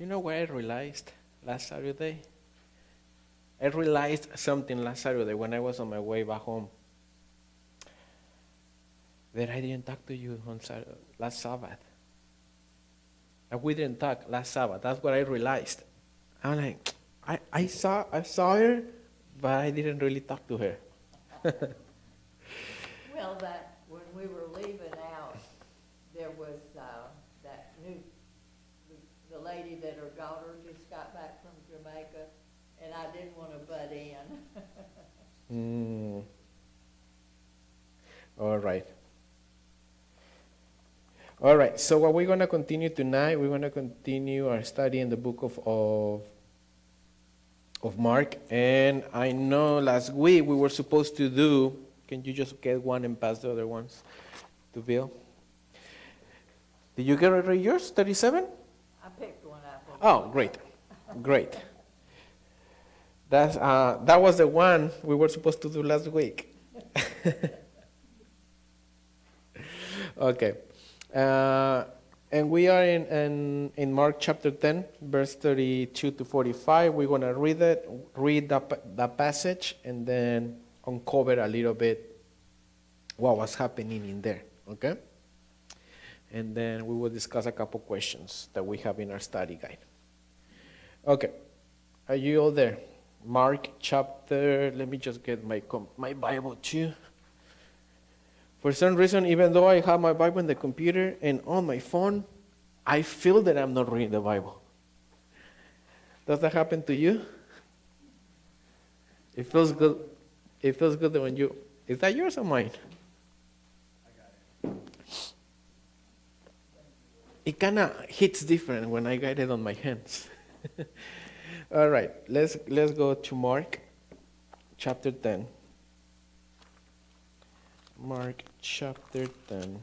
You know what I realized last Saturday? I realized something last Saturday when I was on my way back home. That I didn't talk to you on last Sabbath. And we didn't talk last Sabbath. That's what I realized. I'm like, I saw her, but I didn't really talk to her. Well, that when we were leaving out, there was that new, the lady that her daughter just got back from Jamaica, and I didn't want to butt in. All right. All right, so what we're going to continue tonight, we're going to continue our study in the book of Mark. And I know last week we were supposed to do, can you just get one and pass the other ones to Bill? Did you get rid of yours, 37? I picked one up. Oh, great, great. That was the one we were supposed to do last week. Okay. And we are in Mark chapter 10, verse 32 to 45. We're going to read that passage, and then uncover a little bit what was happening in there, okay? And then we will discuss a couple questions that we have in our study guide. Okay, are you all there? Mark chapter, let me just get my Bible too. For some reason, even though I have my Bible on the computer and on my phone, I feel that I'm not reading the Bible. Does that happen to you? It feels good. It feels good when you... Is that yours or mine? I got it. It kind of hits different when I got it on my hands. All right, let's go to Mark chapter 10. Mark chapter 10.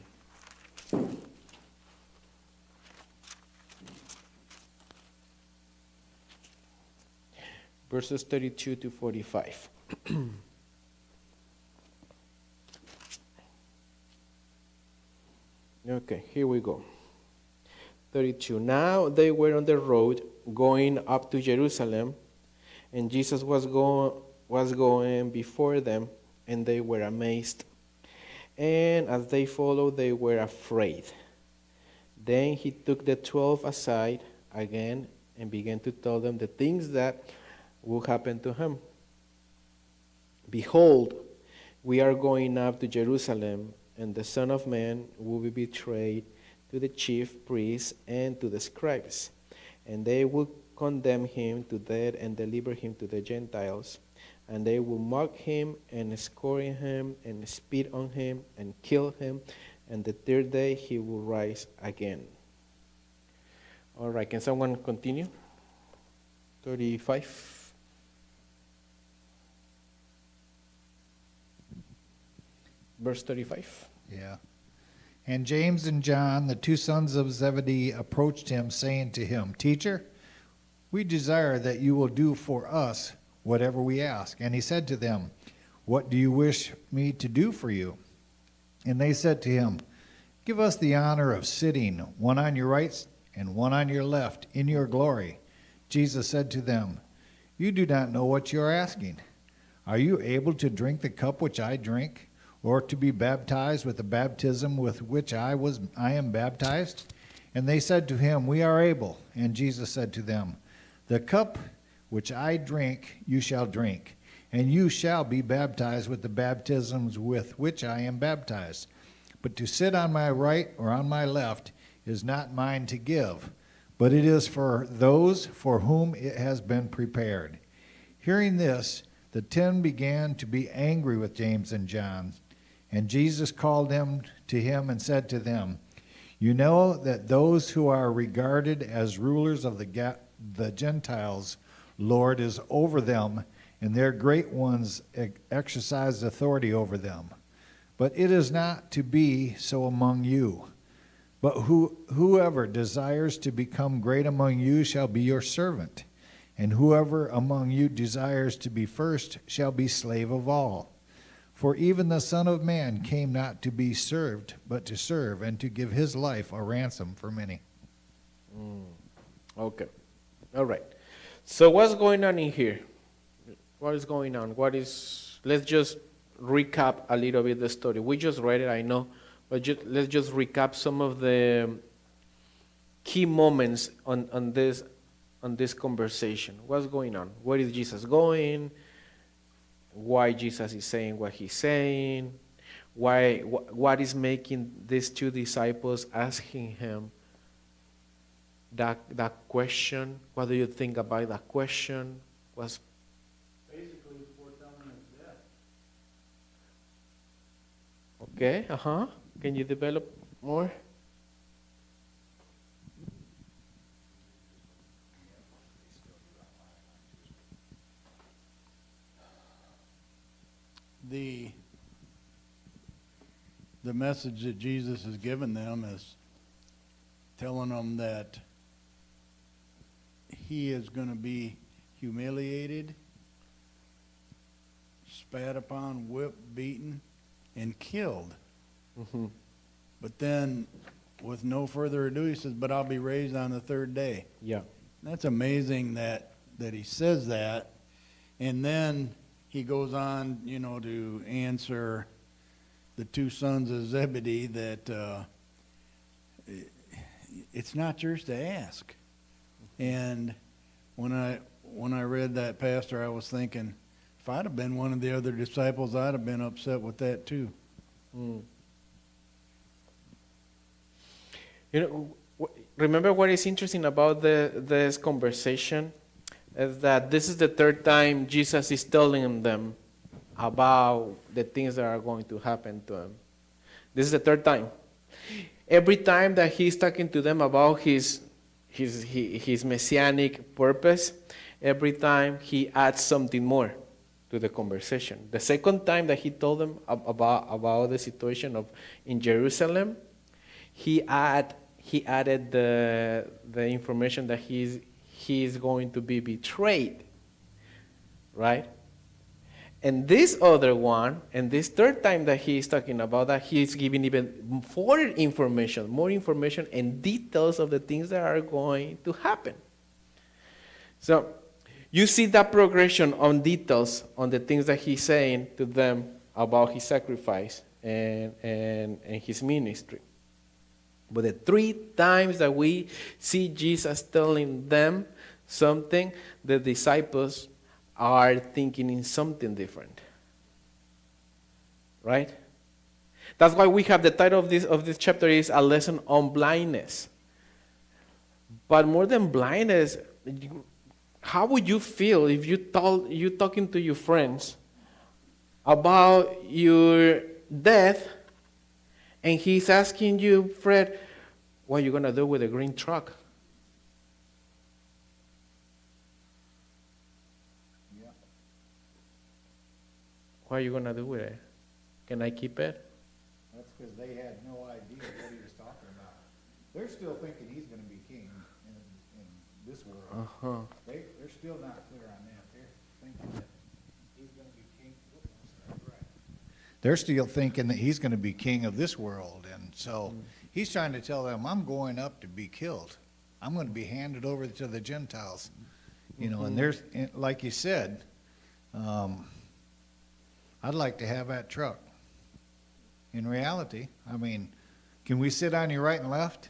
Verses 32 to 45. Okay, here we go. 32. Now they were on the road going up to Jerusalem, and Jesus was going before them, and they were amazed. And as they followed, they were afraid. Then he took the 12 aside again and began to tell them the things that will happen to him. Behold, we are going up to Jerusalem, and the Son of Man will be betrayed to the chief priests and to the scribes, and they will condemn him to death and deliver him to the Gentiles. And they will mock him and scourge him and spit on him and kill him. And the third day he will rise again. All right, can someone continue? 35. Verse 35. Yeah. And James and John, the two sons of Zebedee, approached him, saying to him, Teacher, we desire that you will do for us whatever we ask. And he said to them, What do you wish me to do for you? And they said to him, Give us the honor of sitting, one on your right and one on your left, in your glory. Jesus said to them, You do not know what you are asking. Are you able to drink the cup which I drink, or to be baptized with the baptism with which I am baptized? And they said to him, We are able. And Jesus said to them, The cup which I drink, you shall drink, and you shall be baptized with the baptisms with which I am baptized. But to sit on my right or on my left is not mine to give, but it is for those for whom it has been prepared. Hearing this, the 10 began to be angry with James and John. And Jesus called them to him and said to them, You know that those who are regarded as rulers of the Gentiles, Lord is over them, and their great ones exercise authority over them. But it is not to be so among you. But whoever desires to become great among you shall be your servant, and whoever among you desires to be first shall be slave of all. For even the Son of Man came not to be served, but to serve, and to give his life a ransom for many. Okay. All right. So what's going on in here? What is going on? Let's just recap a little bit the story. We just read it, I know, but let's just recap some of the key moments on this conversation. What's going on? Where is Jesus going? Why Jesus is saying what he's saying? What is making these two disciples asking him that question? What do you think about that question? Was Basically foretelling his death. okay, Can you develop more? The message that Jesus has given them is telling them that he is going to be humiliated, spat upon, whipped, beaten, and killed. Mm-hmm. But then, with no further ado, he says, but I'll be raised on the third day. Yeah. That's amazing that he says that. And then he goes on, to answer the two sons of Zebedee that it's not yours to ask. And when I read that, Pastor, I was thinking, if I'd have been one of the other disciples, I'd have been upset with that too. Mm. Remember what is interesting about this conversation is that this is the third time Jesus is telling them about the things that are going to happen to him. This is the third time. Every time that he's talking to them about his messianic purpose, every time he adds something more to the conversation. The second time that he told them about the situation in Jerusalem, he added the information that he is going to be betrayed, right? And this other one, and this third time that he is talking about that, he is giving even more information and details of the things that are going to happen. So you see that progression on details on the things that he's saying to them about his sacrifice and his ministry. But the three times that we see Jesus telling them something, the disciples are thinking in something different. Right? That's why we have the title of this chapter is A Lesson on Blindness. But more than blindness, how would you feel if you talking to your friends about your death and he's asking you, Fred, what are you going to do with a green truck? Yeah. What are you going to do with it? Can I keep it? That's because they had no idea what he was talking about. They're still thinking he's going to be king in this world. Uh-huh. They're still not clear on that. They're thinking that he's going to be king. Right. They're still thinking that he's going to be king of this world. And so he's trying to tell them, I'm going up to be killed. I'm going to be handed over to the Gentiles. And there's, like you said, I'd like to have that truck. In reality, I mean, can we sit on your right and left?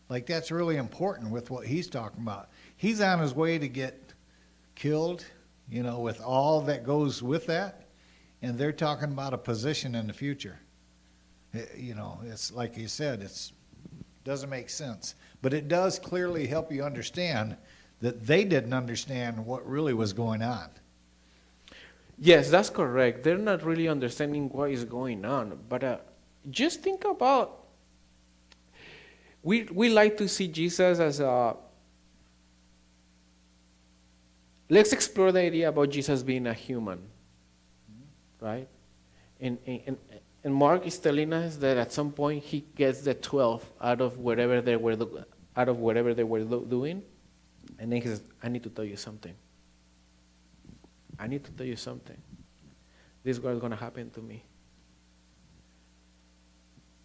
Like, that's really important with what he's talking about. He's on his way to get killed, with all that goes with that. And they're talking about a position in the future. It's like you said, it doesn't make sense. But it does clearly help you understand that they didn't understand what really was going on. Yes, that's correct. They're not really understanding what is going on. But just think about, we like to see Jesus as a, let's explore the idea about Jesus being a human, right? And Mark is telling us that at some point he gets the 12 out of whatever they were doing, and then he says, I need to tell you something. I need to tell you something. This is what's going to happen to me.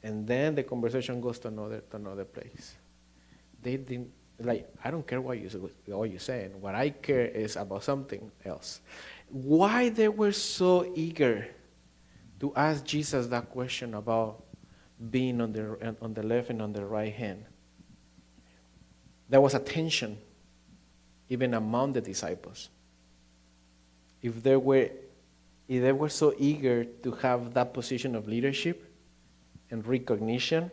And then the conversation goes to another place. They Like, I don't care what you're saying. What I care is about something else. Why they were so eager to ask Jesus that question about being on the left and on the right hand? There was a tension even among the disciples. If they were so eager to have that position of leadership and recognition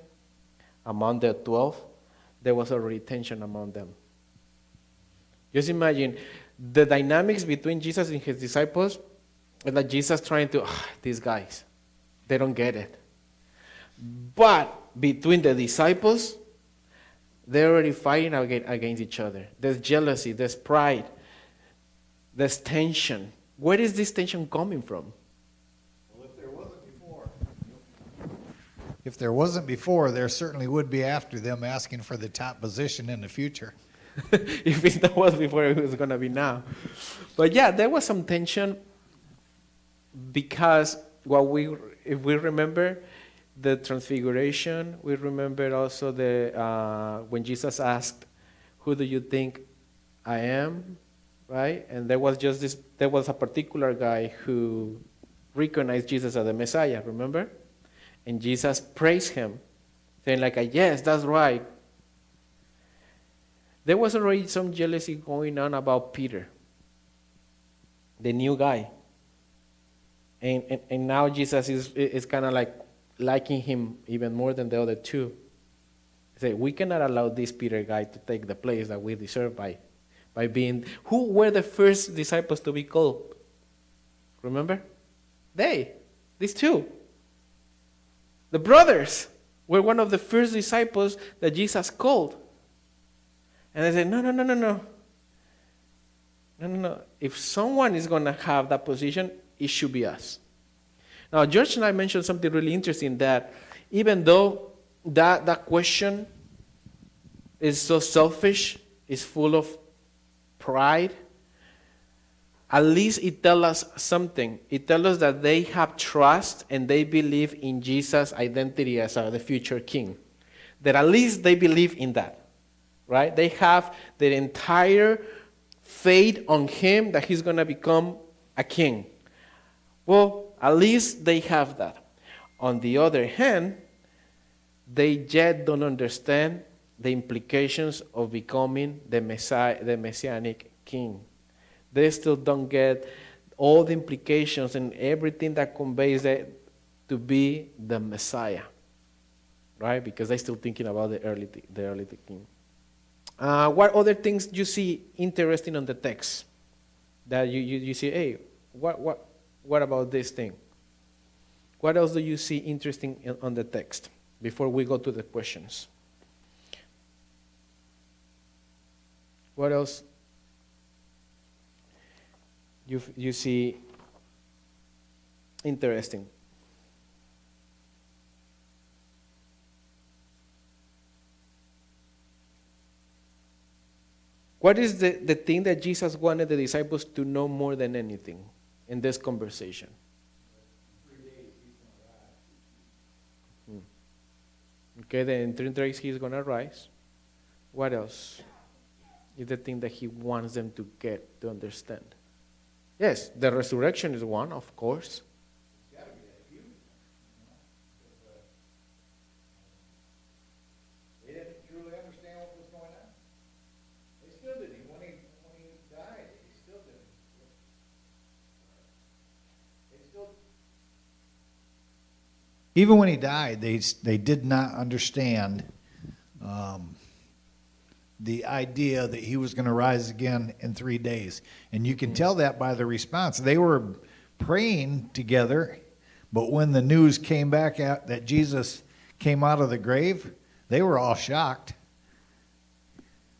among the 12, there was already tension among them. Just imagine the dynamics between Jesus and his disciples, and like Jesus trying to, these guys, they don't get it. But between the disciples, they're already fighting against each other. There's jealousy, there's pride, there's tension. Where is this tension coming from? Well, if there wasn't before, there certainly would be after them asking for the top position in the future. If it was before, it was going to be now. But yeah, there was some tension because if we remember the transfiguration, we remember also when Jesus asked, "Who do you think I am?" Right? And there was a particular guy who recognized Jesus as the Messiah, remember? And Jesus praised him, saying like, yes, that's right. There was already some jealousy going on about Peter, the new guy. And now Jesus is kind of like liking him even more than the other two. He said, we cannot allow this Peter guy to take the place that we deserve by being... Who were the first disciples to be called? Remember? These two. The brothers were one of the first disciples that Jesus called. And they said, no. If someone is going to have that position, it should be us. Now, George and I mentioned something really interesting, that even though that question is so selfish, is full of pride, at least it tells us something. It tells us that they have trust and they believe in Jesus' identity as the future king. That at least they believe in that, right? They have their entire faith on him that he's going to become a king. Well, at least they have that. On the other hand, they yet don't understand the implications of becoming the Messianic king. They still don't get all the implications and everything that conveys it to be the Messiah, right? Because they're still thinking about the early king. What other things you see interesting on the text that you see? Hey, what about this thing? What else do you see interesting on the text before we go to the questions? What else you see interesting? What is the thing that Jesus wanted the disciples to know more than anything in this conversation? 3 days he's going to rise. Okay, then in 3 days he's going to rise. What else is the thing that he wants them to get, to understand? Yes, the resurrection is one, of course. It's got to be that huge. They didn't truly understand what was going on. They still didn't. When he died, he still didn't. Even when he died, they did not understand the idea that he was going to rise again in 3 days. And you can tell that by the response. They were praying together, but when the news came back that Jesus came out of the grave, they were all shocked,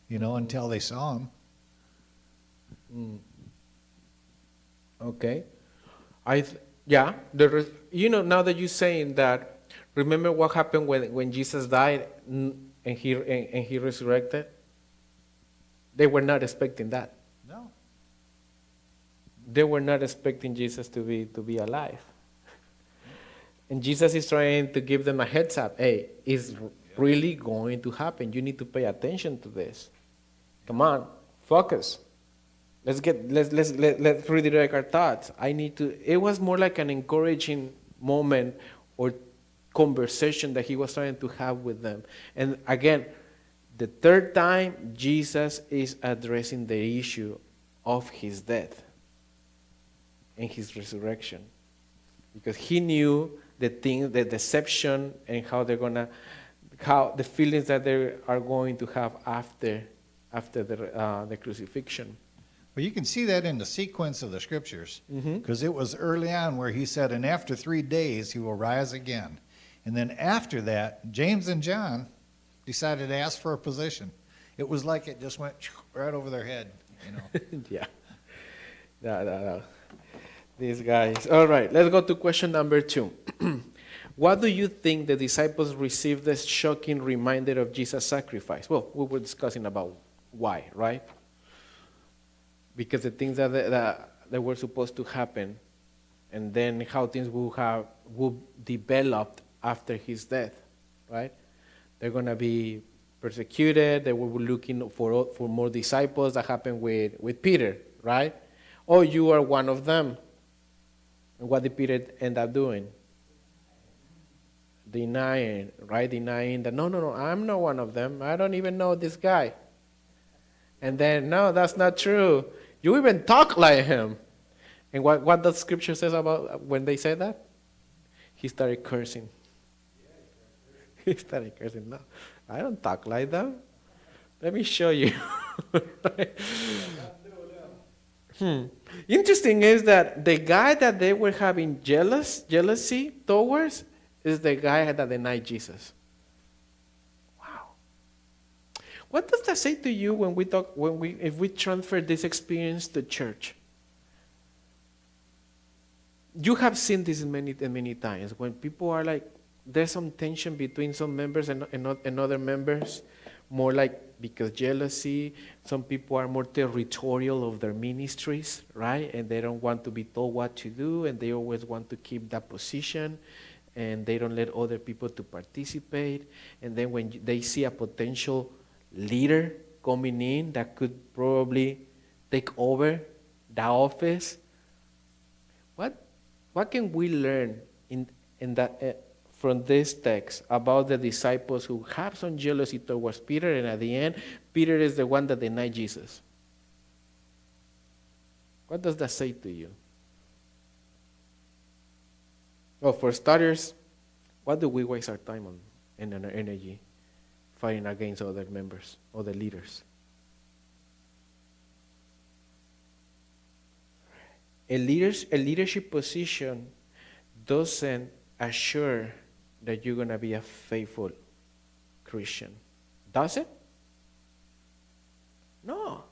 until they saw him. Okay. Now that you're saying that, remember what happened when Jesus died and he resurrected? They were not expecting that. No. They were not expecting Jesus to be alive. And Jesus is trying to give them a heads up. Hey, it's really going to happen. You need to pay attention to this. Come on, focus. Let's redirect our thoughts. It was more like an encouraging moment or conversation that he was trying to have with them. And again, the third time, Jesus is addressing the issue of his death and his resurrection. Because he knew the deception, and how the feelings that they are going to have after the crucifixion. Well, you can see that in the sequence of the scriptures, because it was early on where he said, and after 3 days he will rise again. And then after that, James and John decided to ask for a position. It was like it just went right over their head, you know. Yeah. No. These guys. All right, let's go to question number 2. What do you think the disciples received this shocking reminder of Jesus' sacrifice? Well, we were discussing about why, right? Because the things that were supposed to happen, and then how things will develop after his death, right? They're going to be persecuted. They were looking for more disciples. That happened with Peter, right? Oh, you are one of them. And what did Peter end up doing? Denying, right? Denying that, no, I'm not one of them. I don't even know this guy. And then, no, that's not true. You even talk like him. And what the scripture says about when they said that? He started cursing. He started cursing. No, I don't talk like them. Let me show you. Interesting is that the guy that they were having jealousy towards is the guy that denied Jesus. Wow. What does that say to you if we transfer this experience to church? You have seen this many times when people are like, there's some tension between some members and other members, more like because jealousy. Some people are more territorial of their ministries, right? And they don't want to be told what to do, and they always want to keep that position, and they don't let other people to participate. And then when they see a potential leader coming in that could probably take over the office, what can we learn in that from this text about the disciples who have some jealousy towards Peter, and at the end, Peter is the one that denied Jesus? What does that say to you? Well, for starters, what do we waste our time on and our energy fighting against other members, other leaders? A leadership position doesn't assure that you're going to be a faithful Christian. Does it? No.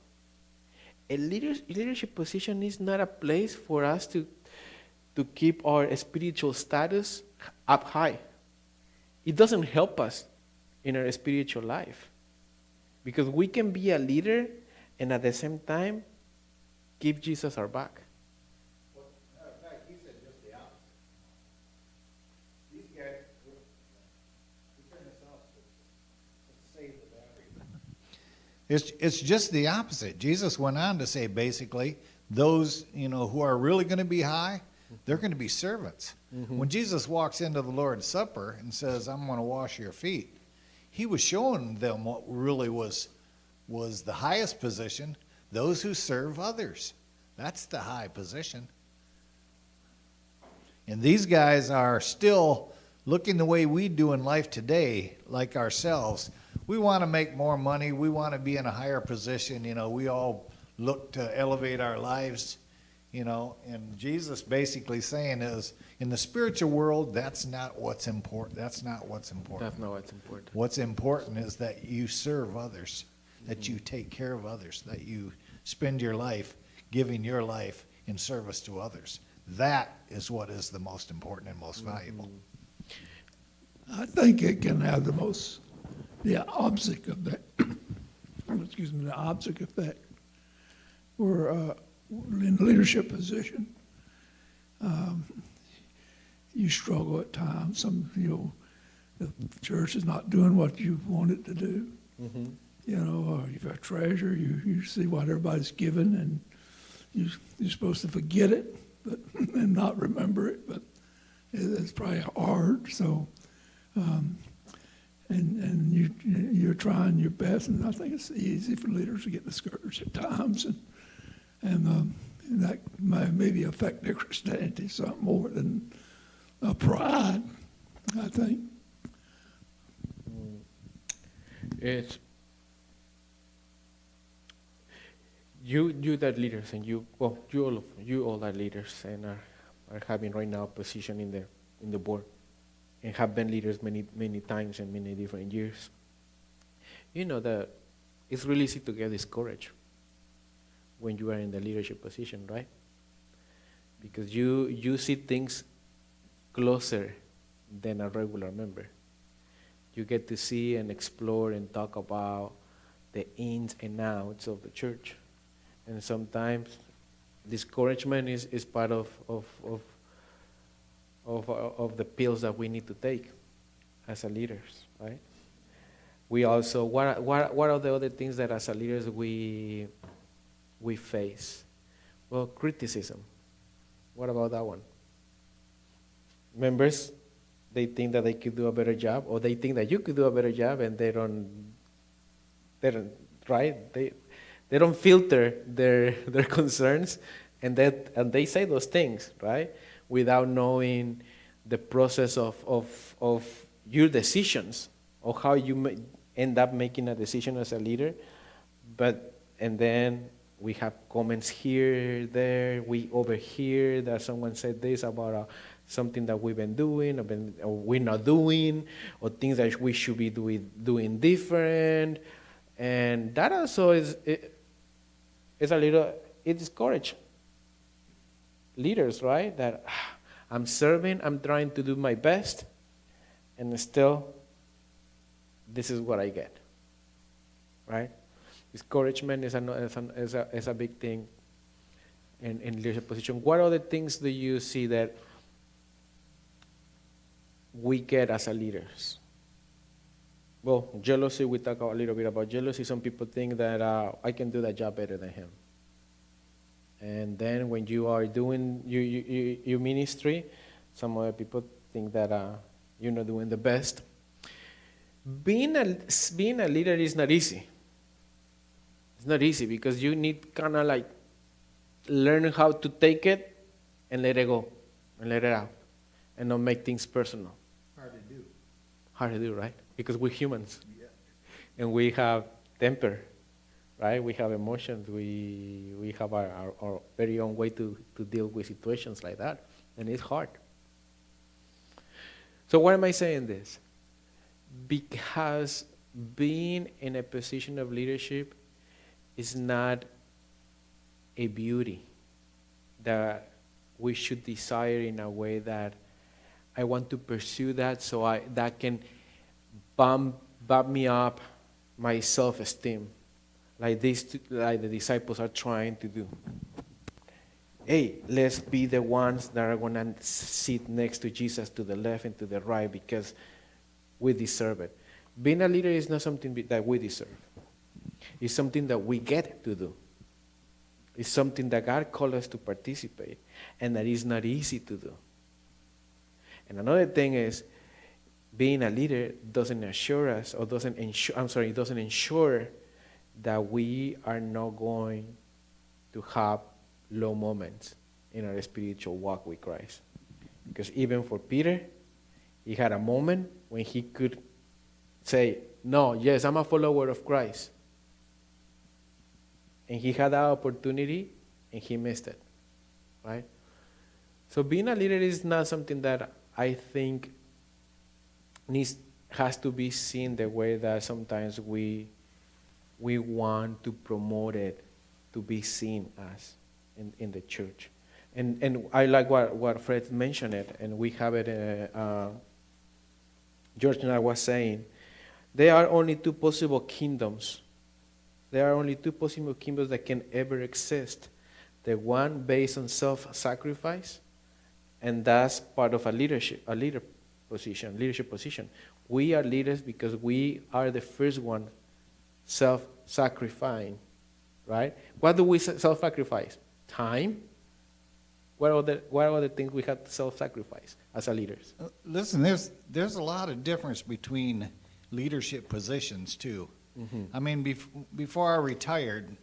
A leadership position is not a place for us to keep our spiritual status up high. It doesn't help us in our spiritual life. Because we can be a leader and at the same time give Jesus our back. He said just the opposite. These guys, we turn this off to save the battery. It's just the opposite. Jesus went on to say, basically, those who are really going to be high, they're going to be servants. Mm-hmm. When Jesus walks into the Lord's Supper and says, I'm going to wash your feet, he was showing them what really was the highest position, those who serve others. That's the high position. And these guys are still looking the way we do in life today, like ourselves. We want to make more money. We want to be in a higher position. We all look to elevate our lives, and Jesus basically saying is, in the spiritual world, that's not what's important. That's not what's important. That's not what's important. What's important is that you serve others, that you take care of others, that you spend your life giving your life in service to others. That is what is the most important and most valuable. I think it can have the opposite effect. Excuse me, the opposite effect. We're in a leadership position. You struggle at times. The church is not doing what you want it to do. Mm-hmm. You know, if you're a treasure, you see what everybody's given, and you're supposed to forget it, but and not remember it. But it's probably hard. So, and you're trying your best, and I think it's easy for leaders to get discouraged at times, and that may maybe affect their Christianity something more than pride, I think. It's you that leaders, and you all are leaders and are having right now a position in the board, and have been leaders many times and many different years. You know that it's really easy to get discouraged when you are in the leadership position, right? Because you see things closer than a regular member. You get to see and explore and talk about the ins and outs of the church. And sometimes discouragement is part of the pills that we need to take as a leaders, right? We also, what are the other things that as a leaders we face? Well, criticism. What about that one? Members, they think that they could do a better job, or they think that you could do a better job, and they don't right? They don't filter their concerns, and they say those things, right? Without knowing the process of your decisions, or how you end up making a decision as a leader. And then we have comments here, there, we overhear that someone said this about something that we've been doing, or we're not doing, or things that we should be doing different. And that also is a little, it discourages leaders, right? That I'm serving, I'm trying to do my best, and still, this is what I get, right? Discouragement is a big thing in leadership position. What other things do you see that we get as a leaders? Well, jealousy, we talk a little bit about jealousy. Some people think that I can do that job better than him. And then when you are doing your ministry, some other people think that you're not doing the best. Being a leader is not easy. It's not easy because you need kind of like learn how to take it and let it go and let it out and not make things personal. Hard to do, right? Because we're humans. Yeah. And we have temper, right? We have emotions. We have our very own way to deal with situations like that. And it's hard. So why am I saying this? Because being in a position of leadership is not a beauty that we should desire in a way that I want to pursue that so that can bump me up my self-esteem, like the disciples are trying to do. Hey, let's be the ones that are going to sit next to Jesus to the left and to the right because we deserve it. Being a leader is not something that we deserve. It's something that we get to do. It's something that God called us to participate, and that is not easy to do. And another thing is, being a leader doesn't ensure that we are not going to have low moments in our spiritual walk with Christ. Because even for Peter, he had a moment when he could say, no, yes, I'm a follower of Christ. And he had that opportunity, and he missed it, right? So being a leader is not something that I think has to be seen the way that sometimes we want to promote it to be seen as in the church. And I like what Fred mentioned it, and we have it, George and I was saying, there are only two possible kingdoms. There are only two possible kingdoms that can ever exist. The one based on self-sacrifice, and that's part of a leadership position. We are leaders because we are the first one self-sacrificing, right? What do we self-sacrifice? Time. What are the things we have to self-sacrifice as a leaders? Listen, there's a lot of difference between leadership positions too. Mm-hmm. I mean, before I retired,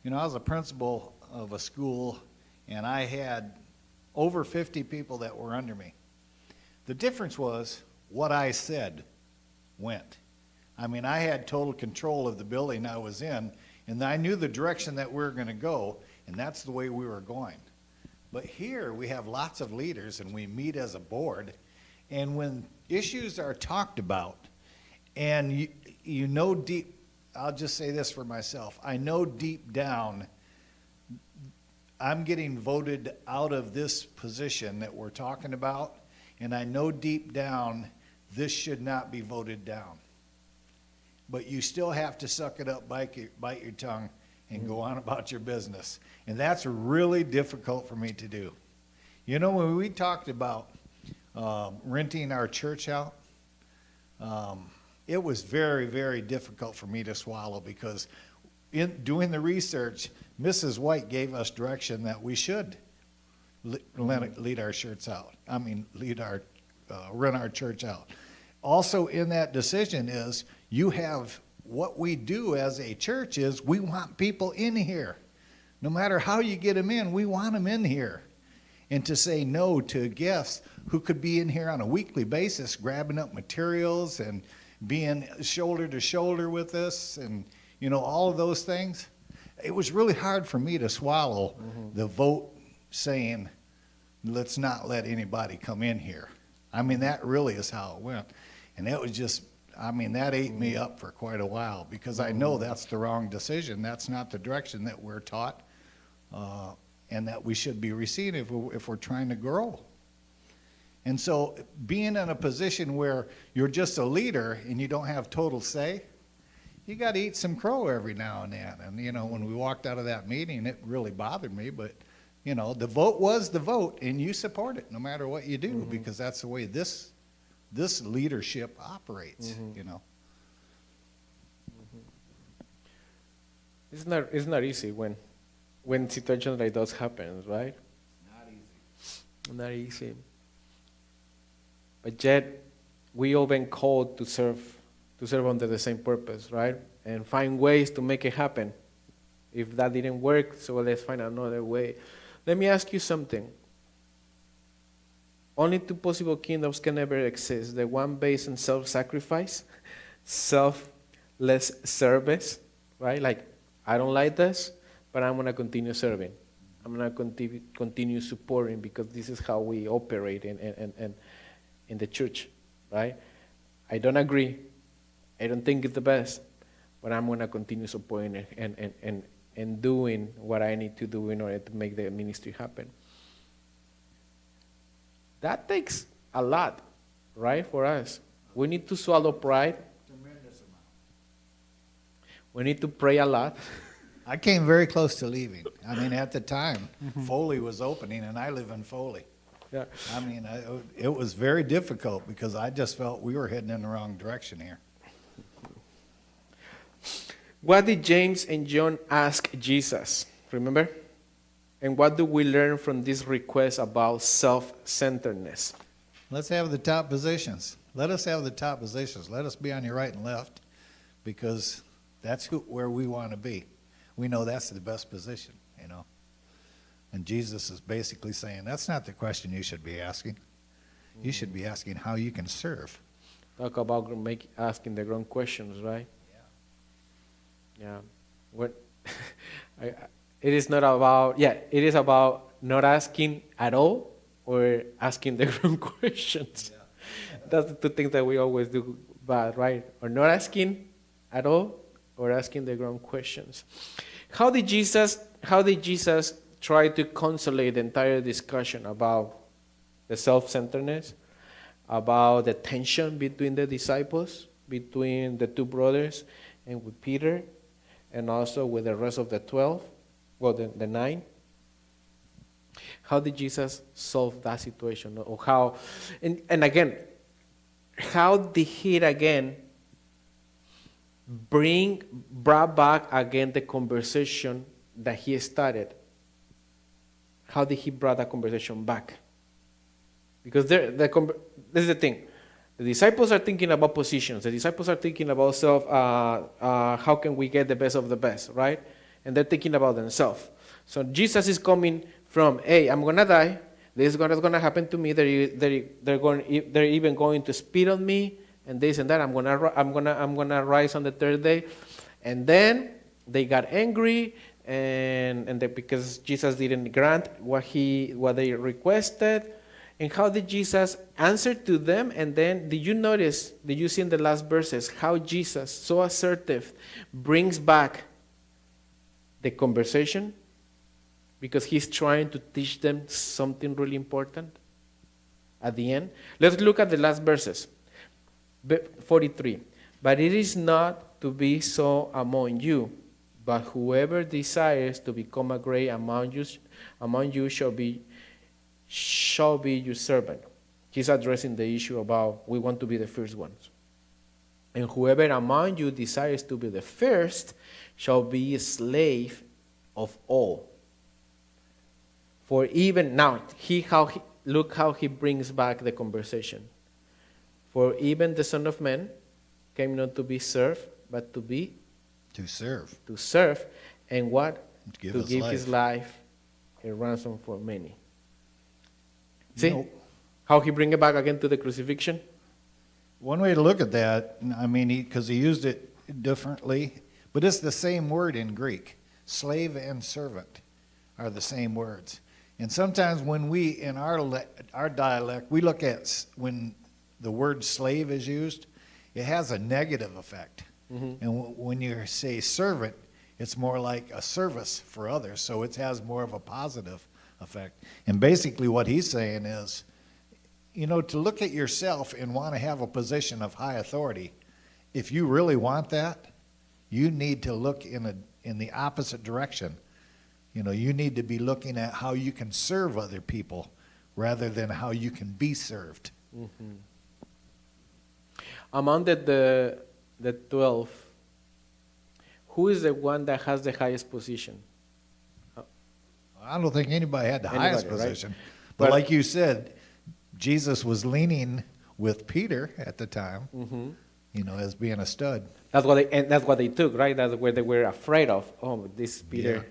I was a principal of a school, and I had over 50 people that were under me. The difference was what I said went. I mean, I had total control of the building I was in, and I knew the direction that we were going to go, and that's the way we were going. But here we have lots of leaders, and we meet as a board, and when issues are talked about, and you know deep, I'll just say this for myself, I know deep down I'm getting voted out of this position that we're talking about, and I know deep down this should not be voted down. But you still have to suck it up, bite your tongue, and go on about your business. And that's really difficult for me to do. When we talked about renting our church out, it was very, very difficult for me to swallow because in doing the research, Mrs. White gave us direction that we should lead our shirts out. Rent our church out. Also in that decision is you have what we do as a church is we want people in here. No matter how you get them in, we want them in here. And to say no to guests who could be in here on a weekly basis, grabbing up materials and being shoulder to shoulder with us and, all of those things, it was really hard for me to swallow the vote saying, let's not let anybody come in here. I mean, that really is how it went. And it was just, that ate me up for quite a while because I know that's the wrong decision. That's not the direction that we're taught and that we should be receiving if we're trying to grow. And so being in a position where you're just a leader and you don't have total say, you got to eat some crow every now and then. And, when we walked out of that meeting, it really bothered me. But, the vote was the vote, and you support it no matter what you do because that's the way this leadership operates, It's not easy when situations like those happen, right? Not easy. But yet, we all been called to serve under the same purpose, right? And find ways to make it happen. If that didn't work, so let's find another way. Let me ask you something. Only two possible kingdoms can ever exist. The one based on self-sacrifice, selfless service, right? Like, I don't like this, but I'm going to continue serving. I'm going to continue supporting because this is how we operate in the church, right? I don't agree. I don't think it's the best, but I'm going to continue supporting it and doing what I need to do in order to make the ministry happen. That takes a lot, right, for us. We need to swallow pride. Tremendous amount. We need to pray a lot. I came very close to leaving. At the time, Foley was opening, and I live in Foley. Yeah. It was very difficult because I just felt we were heading in the wrong direction here. What did James and John ask Jesus? Remember? And what do we learn from this request about self-centeredness? Let's have the top positions. Let us have the top positions. Let us be on your right and left because that's where we want to be. We know that's the best position, And Jesus is basically saying that's not the question you should be asking. You should be asking how you can serve. Talk about asking the wrong questions, right? Yeah. What? It is not about, it is about not asking at all or asking the wrong questions. Yeah. That's the two things that we always do bad, right? Or not asking at all or asking the wrong questions. How did Jesus try to consolidate the entire discussion about the self-centeredness, about the tension between the disciples, between the two brothers, and with Peter, and also with the rest of the 12, the 9? How did Jesus solve that situation? Or how, and again, how did he again brought back again the conversation that he started? How did he bring that conversation back? Because this is the thing. The disciples are thinking about positions. The disciples are thinking about how can we get the best of the best, right? And they're thinking about themselves. So Jesus is coming from, hey, I'm going to die. This is going to happen to me. They're even going to spit on me and this and that. I'm gonna rise on the third day. And then they got angry because Jesus didn't grant what they requested. And how did Jesus answer to them? And then did you see in the last verses how Jesus, so assertive, brings back the conversation? Because he's trying to teach them something really important at the end. Let's look at the last verses. 43. But it is not to be so among you, but whoever desires to become a great among you shall be your servant. He's addressing the issue about we want to be the first ones. And whoever among you desires to be the first shall be a slave of all. For even now, look how he brings back the conversation. For even the Son of Man came not to be served, but To serve. To serve, and what? To give his life a ransom for many. See how he bring it back again to the crucifixion? One way to look at that, I mean, because he used it differently, but it's the same word in Greek. Slave and servant are the same words. And sometimes when we, in our dialect, we look at when the word slave is used, it has a negative effect. Mm-hmm. And when you say servant, it's more like a service for others, so it has more of a positive effect. And basically what he's saying is, to look at yourself and want to have a position of high authority, if you really want that, you need to look in the opposite direction. You need to be looking at how you can serve other people rather than how you can be served. Mm-hmm. Among the 12, who is the one that has the highest position? I don't think anybody had the highest right? position. But like you said, Jesus was leaning with Peter at the time, mm-hmm. As being a stud. That's what they took, right? That's where they were afraid of. Oh, this Peter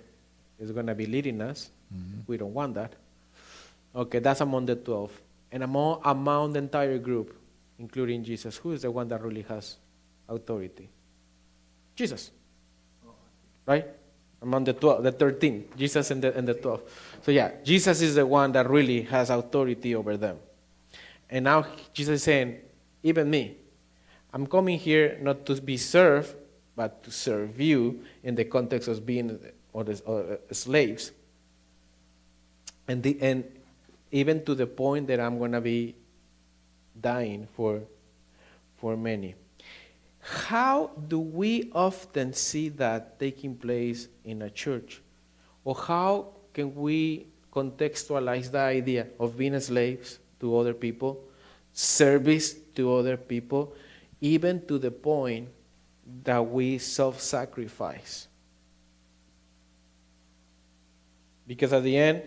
is going to be leading us. Mm-hmm. We don't want that. Okay, that's among the 12. And among the entire group, including Jesus, who is the one that really has authority? Jesus. Right? Among the 12, the 13, Jesus and the 12. So Jesus is the one that really has authority over them. And now Jesus is saying, even me, I'm coming here not to be served, but to serve you in the context of being slaves. And even to the point that I'm going to be dying for many. How do we often see that taking place in a church? Or how can we contextualize the idea of being slaves to other people, service to other people, even to the point that we self-sacrifice? Because at the end,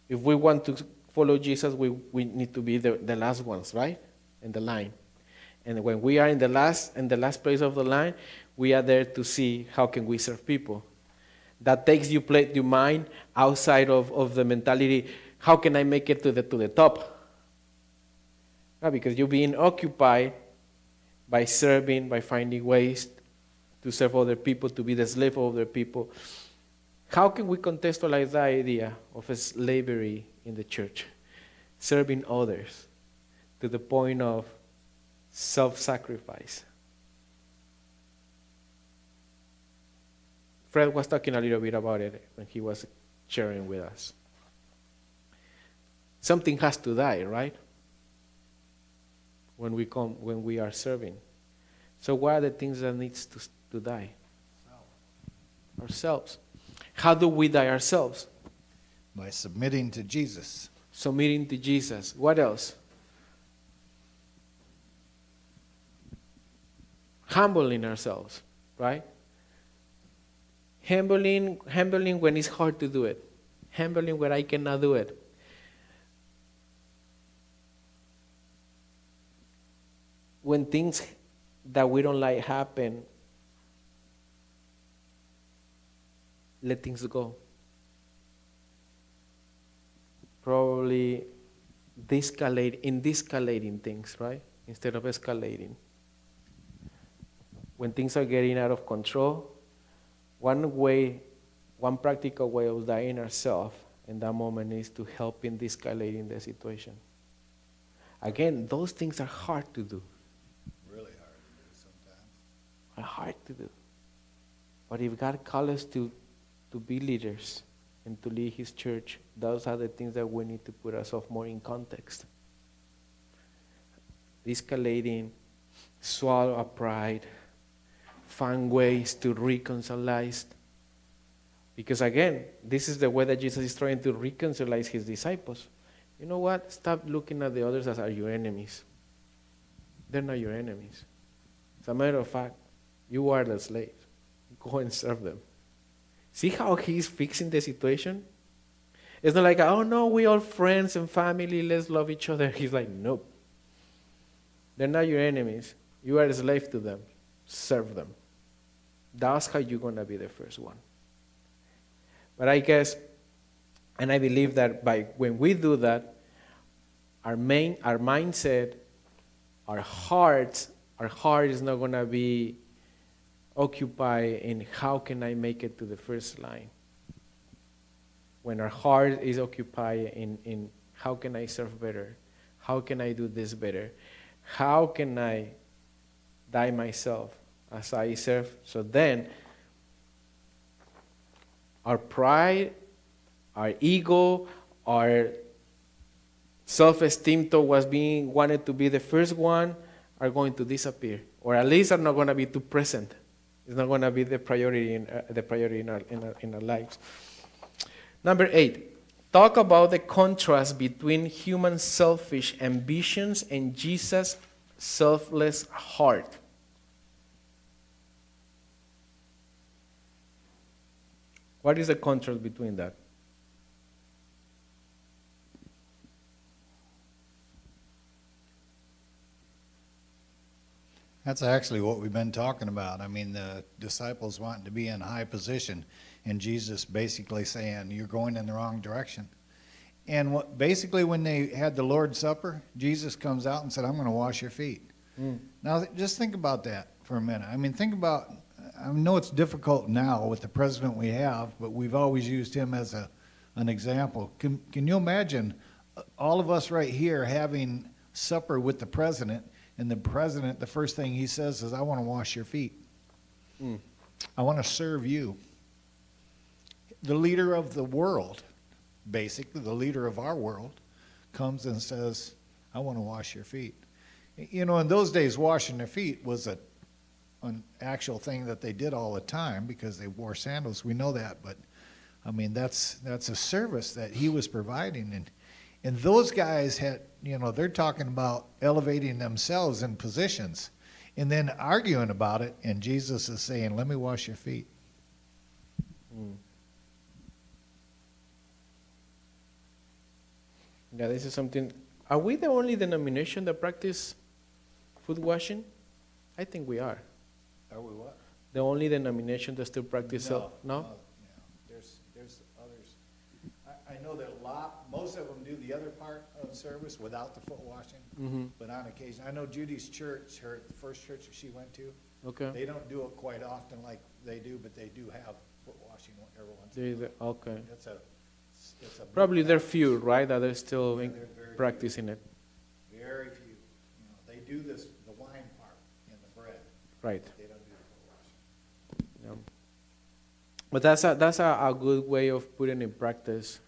if we want to follow Jesus, we need to be the last ones, right? In the line. And when we are in the last place of the line, we are there to see how can we serve people. That takes your mind outside of the mentality, how can I make it to the top? No, because you're being occupied by serving, by finding ways to serve other people, to be the slave of other people. How can we contextualize the idea of slavery in the church? Serving others to the point of self-sacrifice. Fred was talking a little bit about it when he was sharing with us. Something has to die, right? When we are serving. So what are the things that needs to die? Ourselves. How do we die ourselves? By submitting to Jesus. Submitting to Jesus. What else? humbling ourselves, right? Humbling when it's hard to do it. Humbling when I cannot do it. When things that we don't like happen, let things go. Probably de-escalating things, right? Instead of escalating. When things are getting out of control, one practical way of dying ourselves in that moment is to help in de-escalating the situation. Again, those things are hard to do. Really hard to do sometimes. Are hard to do. But if God calls us to be leaders and to lead His church, those are the things that we need to put ourselves more in context. De-escalating, swallow our pride, find ways to reconcile. Because again, this is the way that Jesus is trying to reconcile His disciples. You know what? Stop looking at the others as are your enemies. They're not your enemies. As a matter of fact, you are the slave. Go and serve them. See how He's fixing the situation? It's not like, oh no, we all friends and family, let's love each other. He's like, nope. They're not your enemies. You are a slave to them. Serve them. That's how you're going to be the first one. But I guess, and I believe that when we do that, our mindset, our heart is not going to be occupied in how can I make it to the first line. When our heart is occupied in how can I serve better, how can I do this better, how can I die myself as I serve. So then, our pride, our ego, our self-esteem towards being wanted to be the first one are going to disappear, or at least are not going to be too present. It's not going to be the priority in our lives. Number 8, talk about the contrast between human selfish ambitions and Jesus' selfless heart. What is the contrast between that? That's actually what we've been talking about. I mean, the disciples wanting to be in high position, and Jesus basically saying, you're going in the wrong direction. And basically when they had the Lord's Supper, Jesus comes out and said, I'm going to wash your feet. Now, just think about that for a minute. I mean, think about, I know it's difficult now with the president we have, but we've always used him as an example. Can you imagine all of us right here having supper with the president, and the president, the first thing he says is, I want to wash your feet. I want to serve you. The leader of the world, basically the leader of our world, comes and says, I want to wash your feet. You know, in those days, washing their feet was an actual thing that they did all the time because they wore sandals. We know that, but I mean, that's a service that he was providing. And those guys had, you know, they're talking about elevating themselves in positions and then arguing about it. And Jesus is saying, let me wash your feet. Yeah, this is something. Are we the only denomination that practice foot washing? I think we are. Are we what? The only denomination that still practice no? Yeah. There's others. I know that most of them do the other part of service without the foot washing, but on occasion. I know Judy's church, the first church that she went to, Okay. they don't do it quite often like they do, but they do have foot washing every once in a while. Okay. It's a Probably there are few, right, that are still Yeah, they're very practicing it. very few. You know, they do the wine part and the bread. Right. They don't do the foot washing. Yeah. But that's a good way of putting in practice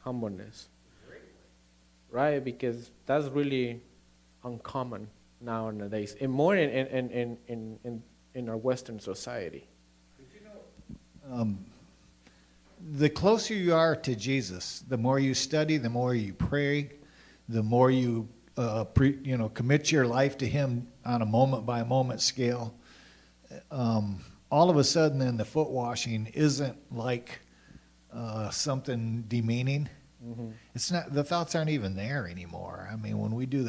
humbleness, right? Because that's really uncommon nowadays, and more in our Western society. The closer you are to Jesus, the more you study, the more you pray, the more you commit your life to Him on a moment by moment scale, all of a sudden then the foot washing isn't like something demeaning. It's not, the thoughts aren't even there anymore. I mean, when we do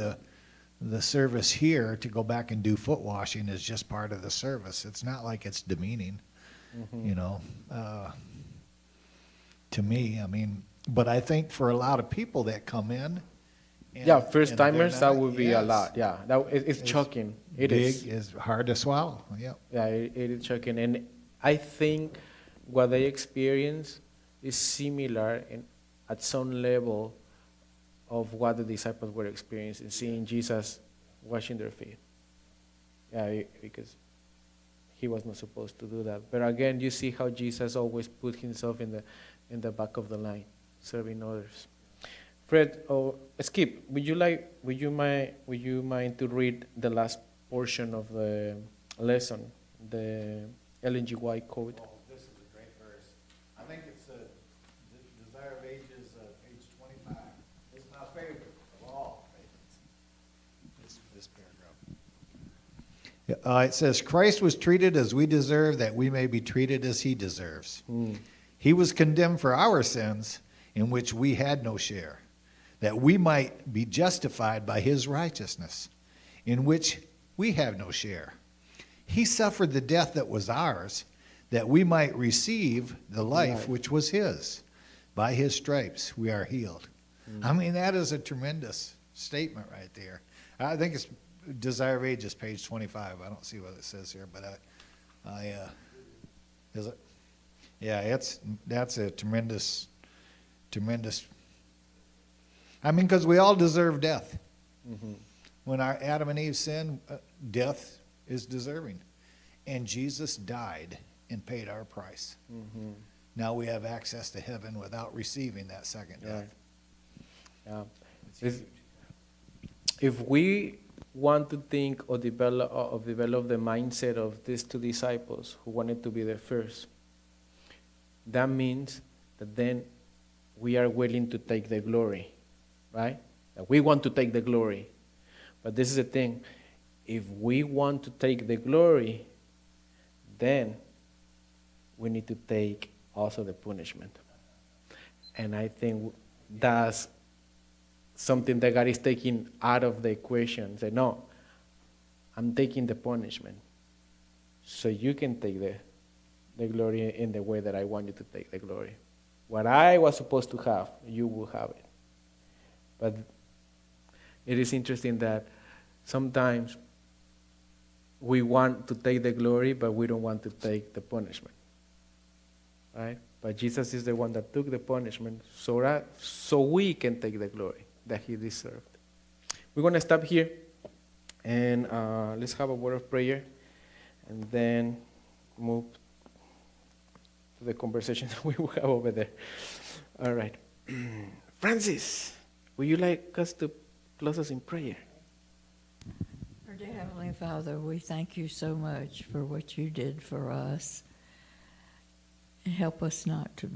the service here, to go back and do foot washing is just part of the service. It's not like it's demeaning, you know, to me. I mean, but I think for a lot of people that come in, and- Yeah, first and they're timers, that not- would be a yes, lot. Yeah, it's shocking. It is. big is hard to swallow. Yep. Yeah, it is shocking. And I think what they experience is similar at some level of what the disciples were experiencing, seeing Jesus washing their feet. Yeah, because he was not supposed to do that. But again, you see how Jesus always put himself in the back of the line, serving others. Fred, Skip, would you mind to read the last portion of the lesson, the LNGY code? Oh, this is a great verse. I think it's Desire of Ages, page 25. It's my favorite of all. This paragraph. It says, Christ was treated as we deserve, that we may be treated as he deserves. He was condemned for our sins, in which we had no share, that we might be justified by his righteousness, in which we have no share. He suffered the death that was ours, that we might receive the life which was his. By his stripes we are healed. I mean, that is a tremendous statement right there. I think it's Desire of Ages, page 25. I don't see what it says here, but is it? Yeah, that's a tremendous. I mean, because we all deserve death. When our Adam and Eve sinned, death is deserving. And Jesus died and paid our price. Now we have access to heaven without receiving that second death. Yeah. It's If we want to think or develop the mindset of these two disciples who wanted to be the first, that means that then we are willing to take the glory, right? That we want to take the glory. But this is the thing. If we want to take the glory, then we need to take also the punishment. And I think that's something that God is taking out of the equation. Say, no, I'm taking the punishment, so you can take the glory in the way that I want you to take the glory. What I was supposed to have, you will have it. But it is interesting that sometimes we want to take the glory, but we don't want to take the punishment, right? But Jesus is the one that took the punishment so we can take the glory that he deserved. We're going to stop here, and let's have a word of prayer, and then move to the conversation that we will have over there. All right. Francis, would you like us to close us in prayer? Our dear Heavenly Father, we thank you so much for what you did for us. Help us not to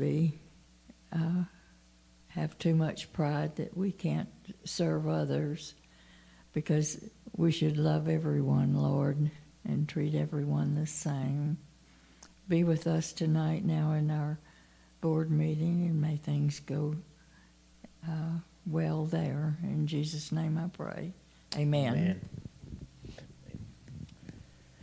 have too much pride that we can't serve others, because we should love everyone, Lord, and treat everyone the same. Be with us tonight now in our board meeting, and may things go well there. In Jesus' name I pray. Amen. Amen.